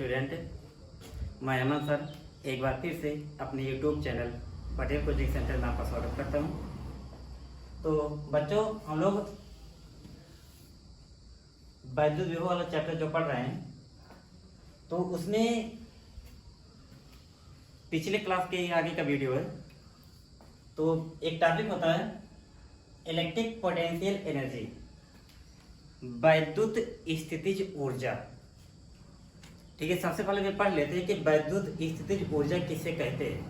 Student, मैं अमन sir एक बार फिर से अपने YouTube channel Patel coaching centre में आपका स्वागत करता हूँ। तो बच्चों, हम लोग वैद्युत विभव वाला चैप्टर जो पढ़ रहे हैं, तो उसमें पिछले क्लास के आगे का वीडियो है। तो एक टॉपिक होता है इलेक्ट्रिक पोटेंशियल एनर्जी, वैद्युत स्थितिज ऊर्जा। ठीक है, सबसे पहले वे पढ़ लेते हैं कि वैद्युत स्थितिज ऊर्जा किसे कहते हैं।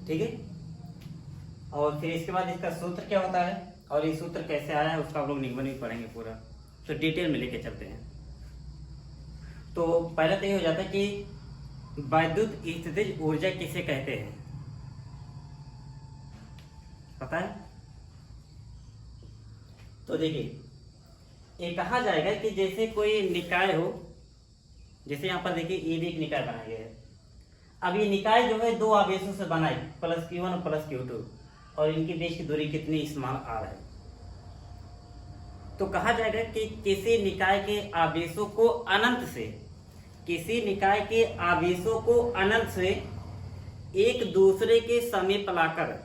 ठीक है, और फिर इसके बाद इसका सूत्र क्या होता है और ये सूत्र कैसे आया है उसका हम लोग निगमन भी पढ़ेंगे पूरा। तो डिटेल में लेके चलते हैं। तो पहले तो ये हो जाता है कि वैद्युत स्थितिज ऊर्जा किसे कहते हैं, पता है? तो देखिए, ये कहा जाएगा कि जैसे कोई निकाय हो, जैसे यहाँ पर देखिए ये भी एक निकाय बनाया गया है। अब ये निकाय जो है दो आवेशों से बनाई, प्लस Q1 और प्लस Q2, और इनके बीच की दूरी कितनी स्मॉल r है। तो कहा जाएगा कि किसी निकाय के आवेशों को अनंत से, किसी निकाय के आवेशों को अनंत से एक दूसरे के समीप लाकर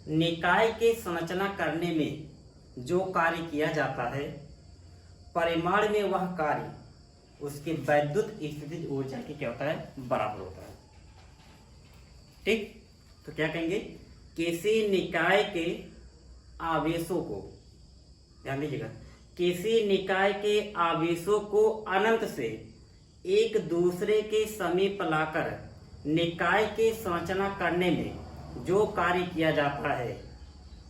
निकाय के संरचना करने में जो कार्य किया जाता है, परिमाण में वह कार्य उसकी वैद्युत स्थितिज ऊर्जा की क्या होता है, बराबर होता है। ठीक, तो क्या कहेंगे, किसी निकाय के आवेशों को, ध्यान दीजिएगा, किसी निकाय के आवेशों को अनंत से एक दूसरे के समीप लाकर निकाय के संरचना करने में जो कार्य किया जाता है,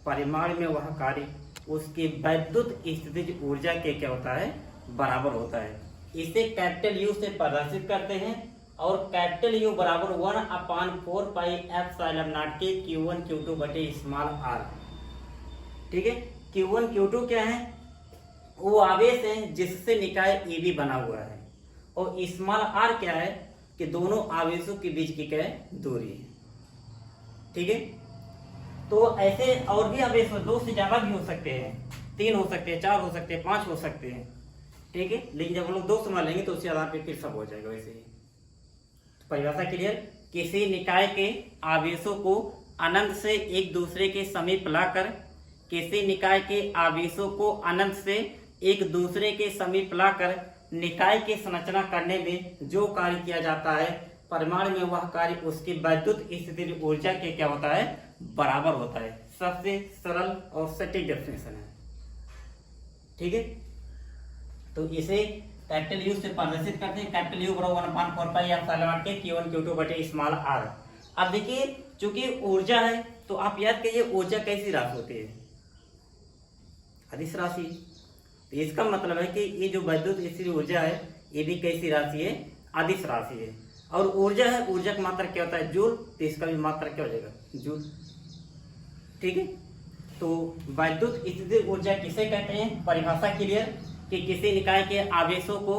परिमाण में वह कार्य उसकी वैद्युत स्थितिज ऊर्जा के क्या होता है, बराबर होता है। इसे कैपिटल यू से प्रदर्शित करते हैं, और कैपिटल यू बराबर 1/4 पाई एप्सिलॉन नॉट के Q1 Q2 बटे स्मॉल r। ठीक है, Q1 Q2 क्या है, वो आवेश है जिससे निकाय AB बना हुआ है, और स्मॉल r क्या है कि दोनों आवेशों के बीच की क्या है, दूरी है। ठीक है, तो ऐसे और भी आवेश दो से ज्यादा भी हो सकते हैं, 3 हो सकते हैं, 4 हो सकते हैं, 5 हो सकते हैं। ठीक है, लेकिन जब हम लोग 2 सुना लेंगे तो उसके आधार पर फिर सब हो जाएगा। वैसे ही परिभाषा क्लियर, किसी निकाय के आवेशों को अनंत से एक दूसरे के समीप लाकर, किसी निकाय के आवेशों को अनंत से एक दूसरे के समीप लाकर निकाय की संरचना करने में जो कार्य किया जाता है, परिमाण में वह कार्य उसकी वैद्युत स्थितिज ऊर्जा के क्या होता है, बराबर होता है। सबसे सरल और सटीक डेफिनेशन है। ठीक है, तो इसे कैपिटल यू से प्रदर्शित करते हैं। कैपिटल यू बराबर 1/4 पाई एप्सिलॉन के Q1 Q2 बटे स्मॉल r। अब देखिए, चूंकि ऊर्जा है तो आप याद करिए ऊर्जा कैसी राशि होती है, अदिश राशि। तो इसका मतलब है कि ये जो वैद्युत स्थितिज ऊर्जा है ये भी कैसी राशि है, अदिश राशि है। और ऊर्जा है, ऊर्जा का मात्रा क्या होता है, जूल, तो इसका भी मात्रा क्या हो जाएगा, जूल। ठीक है, तो वैद्युत स्थितिज ऊर्जा किसे कहते हैं, परिभाषा क्लियर, कि किसी निकाय के आवेशों को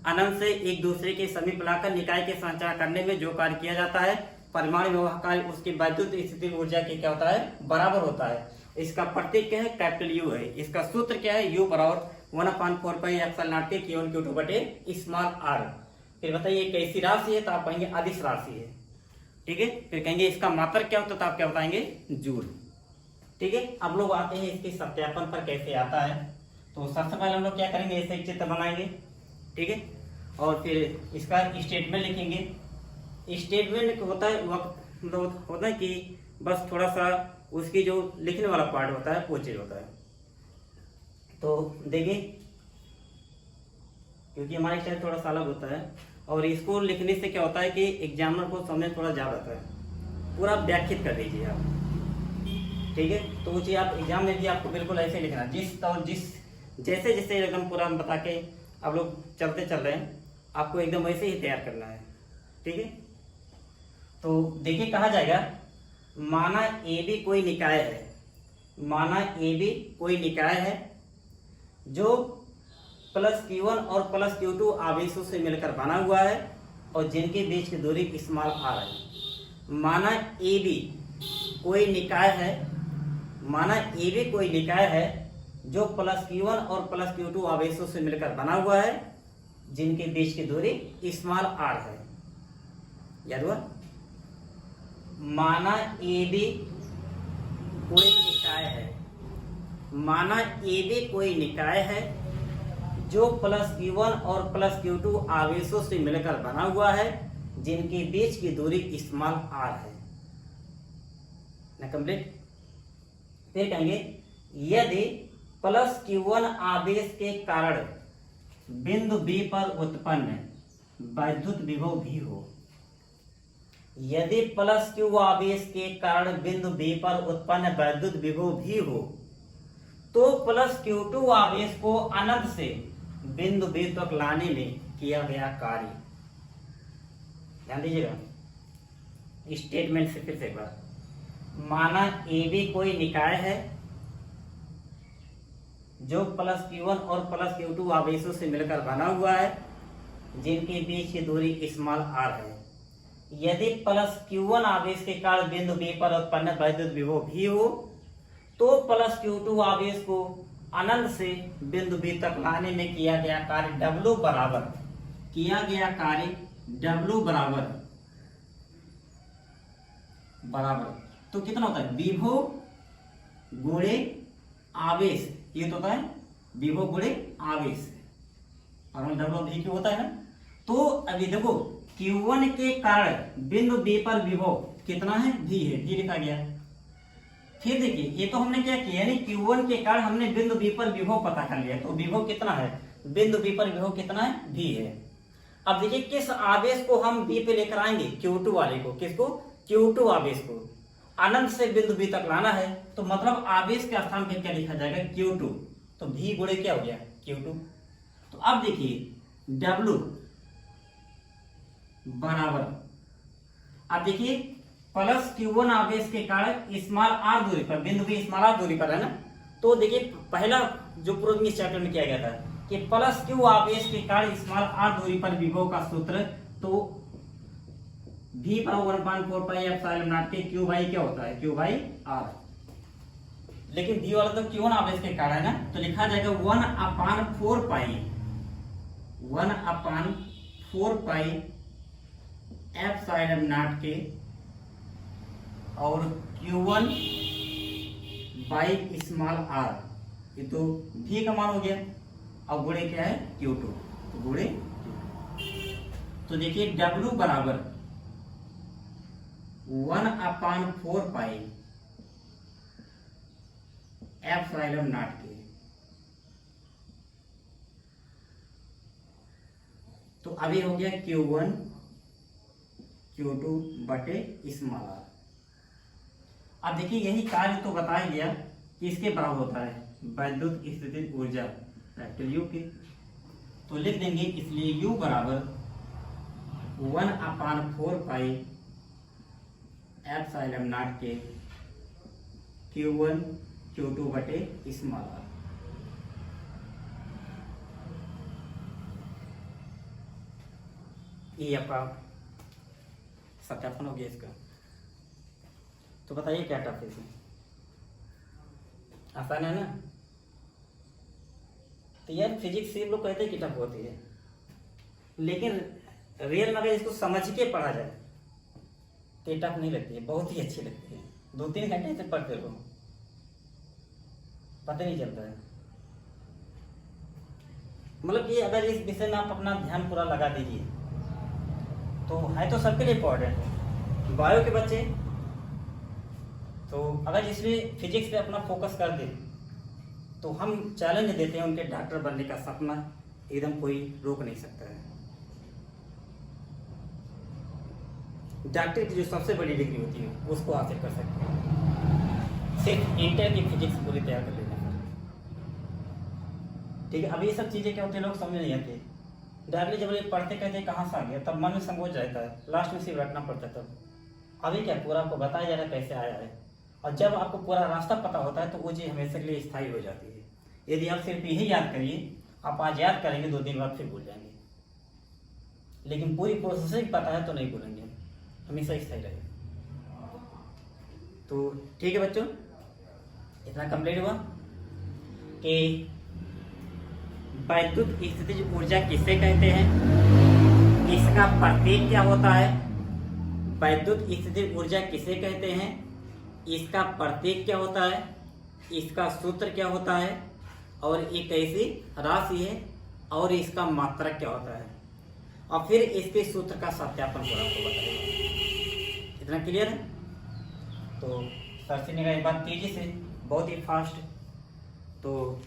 अनंत से एक दूसरे के समीप लाकर निकाय के संरचना करने में जो कार्य किया जाता है, परिमाण में वह कार्य उसकी वैद्युत स्थितिज ऊर्जा के क्या होता है, बराबर होता है। इसका प्रतीक क्या है, कैपिटल यू है। इसका सूत्र क्या है, यू बराबर 1/4 पाई एप्सिलॉन नॉट के Q1 Q2 बटे स्मॉल r। फिर बताइए कैसी राशि है, तो आप कहेंगे अदिश राशि है। ठीक है, फिर कहेंगे इसका मात्रक क्या होता है, तो आप क्या बताएंगे, जूल। ठीक है, अब लोग आते हैं इसके सत्यापन पर कैसे आता है। तो सबसे पहले हम लोग क्या करेंगे, ऐसे एक चित्र बनाएंगे। ठीक है, और फिर इसका स्टेटमेंट लिखेंगे। स्टेटमेंट होता है वक्त, मतलब होता है कि बस थोड़ा सा उसकी जो लिखने वाला पार्ट होता है वो चीज होता है। तो देखिए, क्योंकि हमारा स्टाइल थोड़ा सा अलग होता है, और इसको लिखने से क्या होता है कि एग्जामिनर को समझ थोड़ा ज्यादा आता है। पूरा व्याख्यात कर दीजिए आप। ठीक है, तो वो चीज आप एग्जाम में भी आपको बिल्कुल ऐसे लिखना, जिस जैसे जैसे एकदम पूरा हम बता के आप लोग चलते चल रहे हैं, आपको एकदम वैसे ही तैयार करना है। ठीक है, तो देखिए कहा जाएगा, माना AB कोई निकाय है, माना AB कोई निकाय है जो प्लस Q1 और प्लस Q2 आवेशों से मिलकर बना हुआ है, और जिनके बीच की दूरी स्मॉल r है। माना AB कोई निकाय है, माना AB कोई निकाय है जो प्लस Q1 और प्लस Q2 आवेशों से मिलकर बना हुआ है, जिनके बीच की दूरी स्मॉल r है। याद हुआ? माना AB कोई निकाय है, माना AB कोई निकाय है जो प्लस Q1 और प्लस Q2 आवेशों से मिलकर बना हुआ है, जिनके बीच की दूरी स्मॉल r है। ना कंप्लीट? फिर कहेंगे यदि प्लस Q1 आवेश के कारण बिंदु B पर उत्पन्न वैद्युत विभव भी हो, यदि प्लस Q आवेश के कारण बिंदु B पर उत्पन्न वैद्युत विभव भी हो, तो प्लस Q2 आवेश को अनंत से बिंदु B तक लाने में किया गया कार्य। ध्यान दीजिएगा स्टेटमेंट से फिर से एक बार। माना AB कोई निकाय है जो प्लस Q1 और प्लस Q2 आवेशों से मिलकर बना हुआ है, जिनके बीच की दूरी स्मॉल r है। यदि प्लस Q1 आवेश के कारण बिंदु B पर उत्पन्न वैद्युत विभव भी हो, तो प्लस Q2 आवेश को अनंत से बिंदु B तक लाने में किया गया कार्य W बराबर, किया गया कार्य W बराबर तो कितना होता है? विभव गुणे आवेश। ये तो होता है विभव गुणे आवेश, और W भी क्यों होता है ना। तो अभी देखो Q1 के कारण बिंदु B पर विभव कितना है? V है, V लिखा गया। फिर देखिए ये तो हमने क्या किया, यानी Q1 के कारण हमने बिंदु B पर विभव पता कर लिया, तो विभव कितना है? बिंदु B पर विभव कितना है? V है। अब देखिए किस आवेश को हम B पे लेकर आएंगे? Q2 वाले को। किसको? Q2 आवेश को अनंत से बिंदु B तक लाना है, तो मतलब आवेश के स्थान पे क्या लिखा जाएगा? Q2। तो V गुणे क्या हो गया? Q2। तो अब देखिए W बराबर, अब देखिए प्लस Q1 आवेश के कारण स्मॉल r दूरी पर, बिंदु B स्मॉल r दूरी पर है ना। तो देखिए पहला जो प्रूविंग इस चैप्टर में किया गया था कि प्लस Q आवेश के कारण स्मॉल r दूरी पर विभव का सूत्र, तो V बराबर 1/4 पाई एप्सिलॉन नॉट के Q बाई क्या होता है? Q by R। लेकिन V वाला तो Q1 आवेश के कारण है ना, तो लिखा जाएगा 1/4 पाई, 1/4 पाई एप्सिलॉन नॉट के और Q1 बाई स्मॉल r। ये तो V का मान हो गया, अब गुणे क्या है? Q2, तो गुणे। तो देखिए W बराबर 1/4 पाई एप्सिलॉन नॉट के, तो अभी हो गया Q1 Q2 बटे स्मॉल r। अब देखिए यही कार्य तो बताया गया कि इसके बराबर होता है वैद्युत स्थितिज ऊर्जा कैपिटल U की। तो लिख देंगे इसलिए U बराबर 1/4 पाई एप्सिलॉन नॉट के Q1 Q2 बटे स्मॉल r। ये आपका सत्यापन हो गया इसका। तो बताइए क्या टफ है इसमें? आसान है ना। तो यार फिजिक्स से लोग कहते हैं कि टफ होती है, लेकिन रियल में अगर इसको समझ के पढ़ा जाए तो ये टफ नहीं लगती है, बहुत ही अच्छी लगती है। 2-3 घंटे से पढ़ते रहो, पता नहीं चलता है। मतलब कि अगर इस विषय में आप अपना ध्यान पूरा लगा दीजिए तो है तो सबके लिए इम्पोर्टेंट है। बायो के बच्चे तो अगर इसमें फिजिक्स पे अपना फोकस कर दे तो हम चैलेंज देते हैं, उनके डॉक्टर बनने का सपना एकदम कोई रोक नहीं सकता है। डॉक्टर की जो सबसे बड़ी डिग्री होती है उसको हासिल कर सकते हैं, सिर्फ इंटर की फिजिक्स पूरी तैयार कर लेना। ठीक है, अब ये सब चीज़ें क्या होती है लोग समझ नहीं आती। डायरेक्टली जब ये पढ़ते कहते कहाँ से आ गया, तब मन में संकोच जाता है, लास्ट में सिर्फ रटना पड़ता है। तब अभी क्या पूरा आपको बताया जा रहा है कैसे आया है, और जब आपको पूरा रास्ता पता होता है तो वो चीज़ हमेशा के लिए स्थायी हो जाती है। यदि आप सिर्फ यही याद करिए, आप आज याद करेंगे 2 दिन बाद फिर भूल जाएंगे, लेकिन पूरी प्रोसेसिंग पता है तो नहीं भूलेंगे, हमेशा स्थायी रहेगा। तो ठीक है बच्चों, इतना कंप्लीट हुआ कि वैद्युत स्थितिज ऊर्जा किसे कहते हैं, इसका प्रतीक क्या होता है, वैद्युत स्थितिज ऊर्जा किसे कहते हैं, इसका प्रतीक क्या होता है, इसका सूत्र क्या होता है, और एक ऐसी राशि है और इसका मात्रक क्या होता है, और फिर इसके सूत्र का सत्यापन पूरा आपको बताएगा। इतना क्लियर है। तो सर से निकाय एक बात तेजी से, बहुत ही फास्ट। तो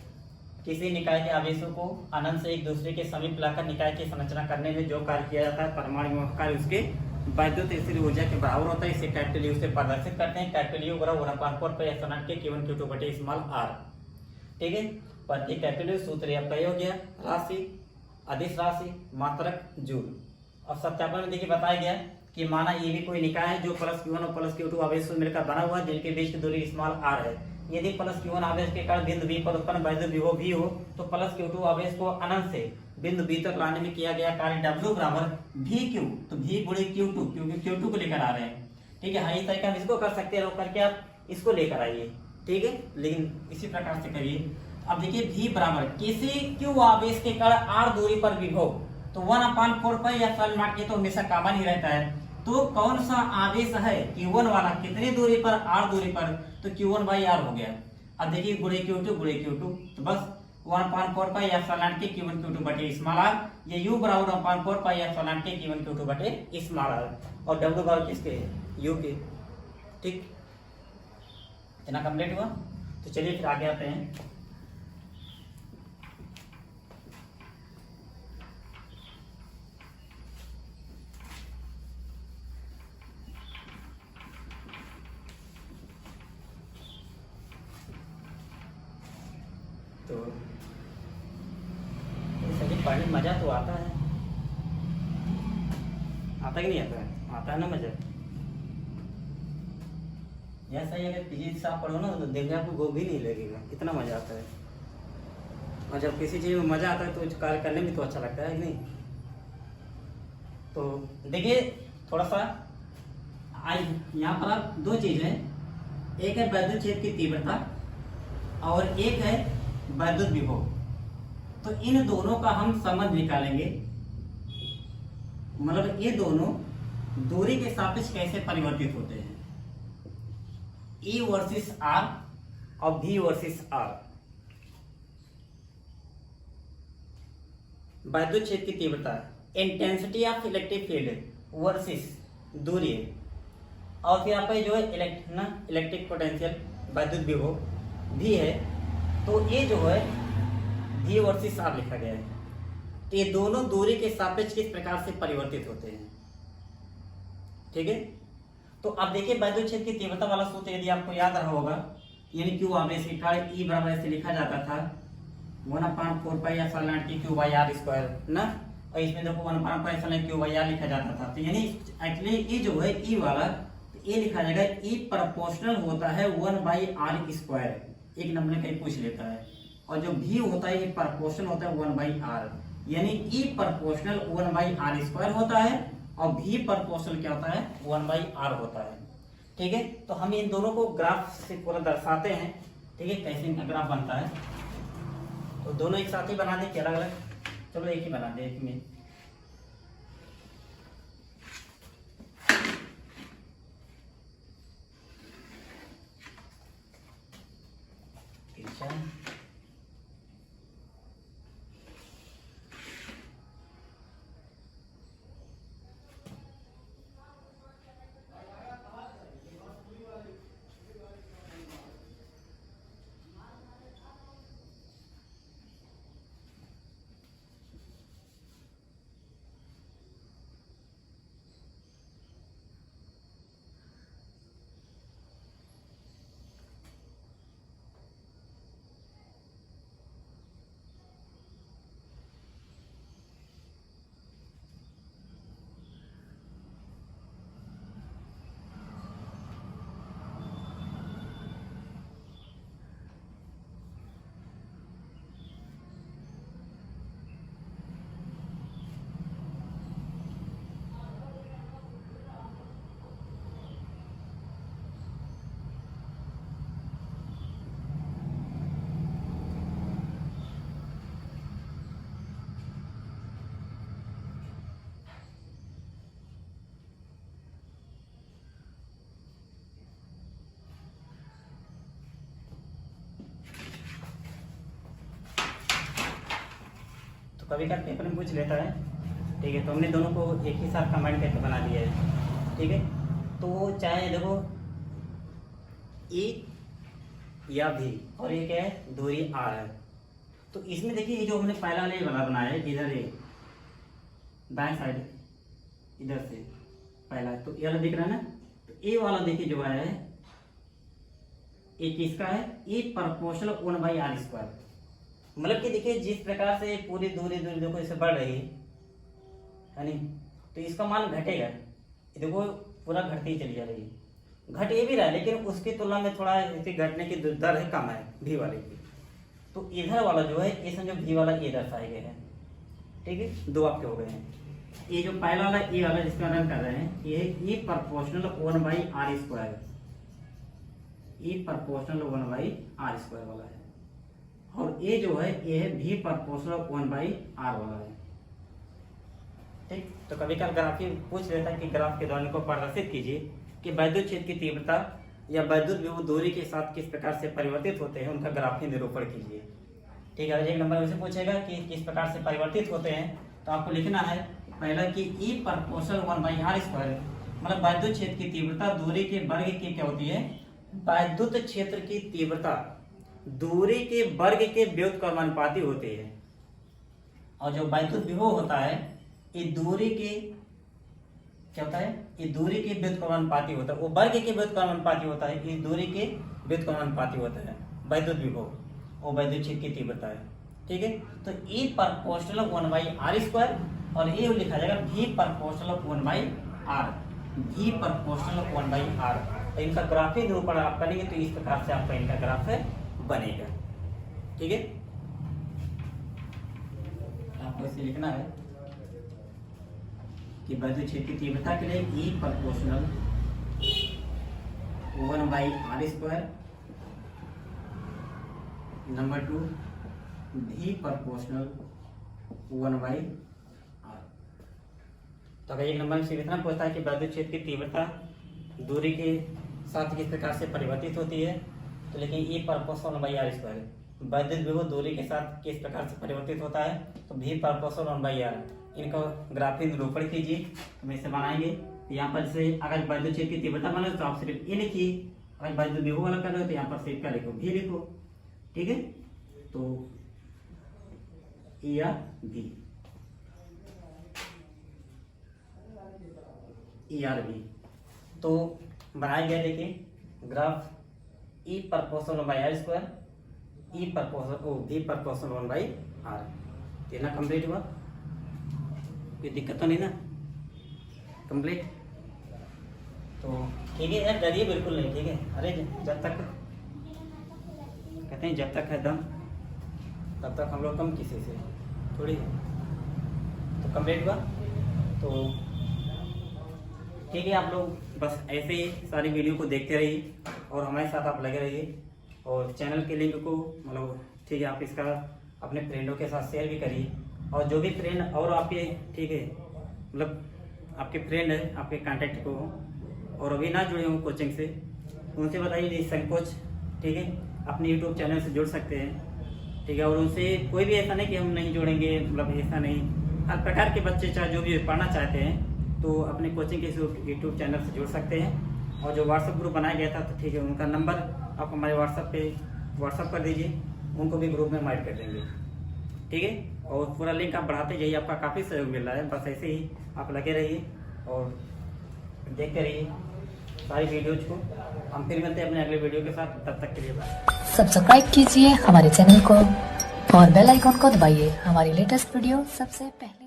किसी निकाय के आवेशों को अनंत से एक दूसरे के समीप लाकर निकाय की संरचना करने में जो कार्य किया जाता है परमाणु कार्य उसके वैद्युत स्थितिज ऊर्जा के बराबर होता है। इसे कैपिटल यू से प्रदर्शित करते हैं। कैपिटल यू बराबर 1/4 पाई एप्सिलॉन के Q1 Q2 बटे स्मॉल r। ठीक है, प्रत्येक कैपिटल यू सूत्र या प्रयोग हो गया, राशि, अदिश राशि, मात्रक, जूल। और सत्यापन में देखिए बताया गया कि माना ये भी कोई निकाय है जो प्लस Q1 और प्लस Q2 आवेश से मिलकर बना हुआ है, जिनके बीच की दूरी स्मॉल r है। यदि प्लस Q1 आवेश के कारण बिंदु B पर उत्पन्न वैद्युत विभव V हो, तो प्लस Q2 आवेश को अनंत से बिंदु B तक लाने में किया गया कार्य W बराबर VQ, तो V गुणे Q2, क्योंकि Q2 को लेकर आ रहे हैं। ठीक है, हाँ इस तरीके हम इसको कर सकते हैं, करके आप इसको लेकर आइए। ठीक है, लेकिन इसी प्रकार से करिए। अब देखिए V बराबर किसी Q आवेश के कारण R दूरी पर विभव, तो 1/4 पाई एप्सिलॉन नॉट, ये तो हमेशा कॉमन ही रहता है। तो कौन सा आवेश है Q1 वाला, कितनी दूरी पर, R दूरी पर, तो Q1/R हो गया। अब देखिए गुणे Q2, तो बस 1/4 पाई एप्सिलॉन के Q1 Q2 बटे स्मॉल r, ये U बराबर 1/4 पाई एप्सिलॉन के Q1 Q2 बटे स्मॉल r, और W बराबर किसके, U के। ठीक, इतना कंप्लीट हुआ। तो चलिए फिर आगे आते हैं। तो सही पढ़ने में मजा तो आता है, आता कि नहीं आता है, आता है ना मजा। ऐसा ही अगर फिजिक्स आप पढ़ो ना तो देखने आपको वो भी नहीं लगेगा, इतना मजा आता है। और जब किसी चीज में मजा आता है तो कार्य करने में तो अच्छा लगता है कि नहीं। तो देखिए थोड़ा सा यहाँ पर दो चीज है, एक है वैद्युत क्षेत्र की तीव्रता और एक है वैद्युत विभव। तो इन दोनों का हम संबंध निकालेंगे, मतलब ये दोनों दूरी के सापेक्ष कैसे परिवर्तित होते हैं, E वर्सेस R और V वर्सेस R। वैद्युत क्षेत्र की तीव्रता intensity of electric field versus दूरी, और फिर आपका जो है इलेक्ट्रिक पोटेंशियल वैद्युत विभव भी है। तो ये जो है V वर्सेस R लिखा गया है। तो ये दोनों दूरी के सापेक्ष किस प्रकार से परिवर्तित होते हैं। ठीक है, तो अब देखिए वैद्युत क्षेत्र की तीव्रता वाला सूत्र यदि आपको याद रहा होगा, यानी Q आवेश की कार्य E बराबर ऐसे लिखा जाता था 1/4 पाई एप्सिलॉन नॉट की Q/R स्क्वायर ना, और इसमें देखो 1/4 पाई एप्सिलॉन Q/R लिखा जाता था। तो यानी एक्चुअली E जो है E वाला, तो ये लिखा जाएगा E प्रोपोर्शनल होता है 1/R स्क्वायर, एक नंबर कहीं पूछ लेता है। और जो V होता है ये प्रोपोर्शनल होता है 1/R, यानी E प्रोपोर्शनल 1/R स्क्वायर होता है और V प्रोपोर्शनल क्या होता है 1/R होता है। ठीक है, तो हम इन दोनों को ग्राफ से पूरा दर्शाते हैं। ठीक है, कैसे इनका ग्राफ बनता है। तो दोनों एक साथ ही बना दें कि अलग अलग, चलो एक ही बना दे, एक में। तो कभी कभी पेपर में पूछ लेता है, ठीक है। तो हमने दोनों को एक ही साथ कंबाइन करके बना दिया है, ठीक है। तो चाहे देखो ई या भी, और ये क्या है, दूरी आर है। तो इसमें देखिए ये जो हमने पहला वाला ये वाला बनाया है, इधर ये दाएं साइड इधर से पहला, तो ये वाला दिख रहा है ना। तो ये वाला देखिए जो है ये किसका है, ये प्रोपोर्शनल 1/r²। मतलब कि देखिए जिस प्रकार से पूरी दूरी देखो इसे बढ़ रही है नहीं, तो इसका मान घटेगा। देखो पूरा घटती ही चली जा रही है, घट ये भी रहा है, लेकिन उसकी तुलना में थोड़ा इसके घटने की दर है कम है भी वाले की। तो इधर वाला जो है इसमें जो भी वाला ये दर्शाए गए हैं, ठीक है। दो आपके हो गए हैं। ये जो पहला वाला ये वाला जिसका रन कर रहे हैं, ये ई प्रोपोर्शनल 1/r², ई प्रोपोर्शनल 1/r² वाला है। और ये जो है ये है भी प्रोपोर्शनल 1/r वाला है, ठीक। तो कभी कभी ग्राफी पूछ लेता है कि ग्राफ के दौरान को प्रदर्शित कीजिए कि वैद्युत क्षेत्र की तीव्रता या वैद्युत विभव दूरी के साथ किस प्रकार से परिवर्तित होते हैं, उनका ग्राफी निरूपण कीजिए, ठीक है। एक नंबर में पूछेगा कि किस प्रकार से परिवर्तित होते हैं, तो आपको लिखना है पहला कि ई प्रोपोर्शनल 1/r², मतलब वैद्युत क्षेत्र की तीव्रता दूरी के वर्ग की क्या होती है, वैद्युत क्षेत्र की तीव्रता दूरी के वर्ग के व्युत्क्रमानुपाती होती है। और जो वैद्युत विभव होता है ये दूरी के क्या होता है, ये दूरी के व्युत्क्रमानुपाती होता है, वो वर्ग के व्युत्क्रमानुपाती होता है, ये दूरी के व्युत्क्रमानुपाती होता है वैद्युत विभव, वो वैद्युत क्षेत्र की तीव्रता है, ठीक है। तो ई प्रोपोर्शनल 1/r², और ये लिखा जाएगा भी प्रोपोर्शनल 1/r, भी प्रोपोर्शनल 1/r। तो इनका ग्राफी निरूपण आप करेंगे तो इस प्रकार से आपका इनका ग्राफ है बनेगा, ठीक है। आपको इसे लिखना है कि वैद्युत क्षेत्र की तीव्रता के लिए ई प्रोपोर्शनल 1/r², नंबर 2 भी प्रोपोर्शनल 1/r। तो अगर एक नंबर से इतना पूछता है कि वैद्युत क्षेत्र की तीव्रता दूरी के साथ किस प्रकार से परिवर्तित होती है, तो लेकिन ई प्रोपोर्शनल 1/r², वैद्युत विभव दूरी के साथ किस प्रकार से परिवर्तित होता है, तो भी प्रोपोर्शनल 1/r। इनका ग्राफिक निरूपण कीजिए, हम इसे बनाएंगे। यहाँ पर से अगर वैद्युत क्षेत्र की तीव्रता बना तो आप सिर्फ ए लिखिए, अगर वैद्युत विभव वाला कर रहे हो तो यहाँ पर सिर्फ क्या लिखो, भी लिखो, ठीक है। तो ई या भी, ई आर भी तो बनाया गया। देखिए ग्राफ ई प्रोपोर्शनल 1/r², ई प्रोपोर्शनल भी प्रोपोर्शनल 1/r। इतना कंप्लीट हुआ, कोई दिक्कत तो नहीं ना, कंप्लीट। तो ठीक है यार, डरिए बिल्कुल नहीं, ठीक है। अरे जब तक कहते हैं जब तक है दम तब तक हम लोग कम किसी से थोड़ी है। तो कंप्लीट हुआ, तो ठीक है। आप लोग बस ऐसे ही सारी वीडियो को देखते रहिए और हमारे साथ आप लगे रहिए, और चैनल के लिंक को मतलब ठीक है आप इसका अपने फ्रेंडों के साथ शेयर भी करिए। और जो भी फ्रेंड और आपके ठीक है मतलब आपके फ्रेंड है आपके कांटेक्ट को और अभी ना जुड़े हों कोचिंग से, उनसे बताइए निसंकोच ठीक है अपने यूट्यूब चैनल से जुड़ सकते हैं, ठीक है। और उनसे कोई भी ऐसा नहीं कि हम नहीं जोड़ेंगे, मतलब ऐसा नहीं, हर प्रकार के बच्चे चाहे जो भी पढ़ना चाहते हैं तो अपने कोचिंग के यूट्यूब चैनल से जुड़ सकते हैं। और जो व्हाट्सअप ग्रुप बनाया गया था तो ठीक है उनका नंबर आप हमारे व्हाट्सअप कर दीजिए, उनको भी ग्रुप में ऐड कर देंगे, ठीक है। और पूरा लिंक आप बढ़ाते जाइए, आपका काफ़ी सहयोग मिल रहा है। बस ऐसे ही आप लगे रहिए और देखते रहिए सारी वीडियोज को। हम फिर मिलते हैं अपने अगले वीडियो के साथ, तब तक के लिए बाय। सब्सक्राइब कीजिए हमारे चैनल को और बेल आइकॉन को दबाइए हमारी लेटेस्ट वीडियो सबसे पहले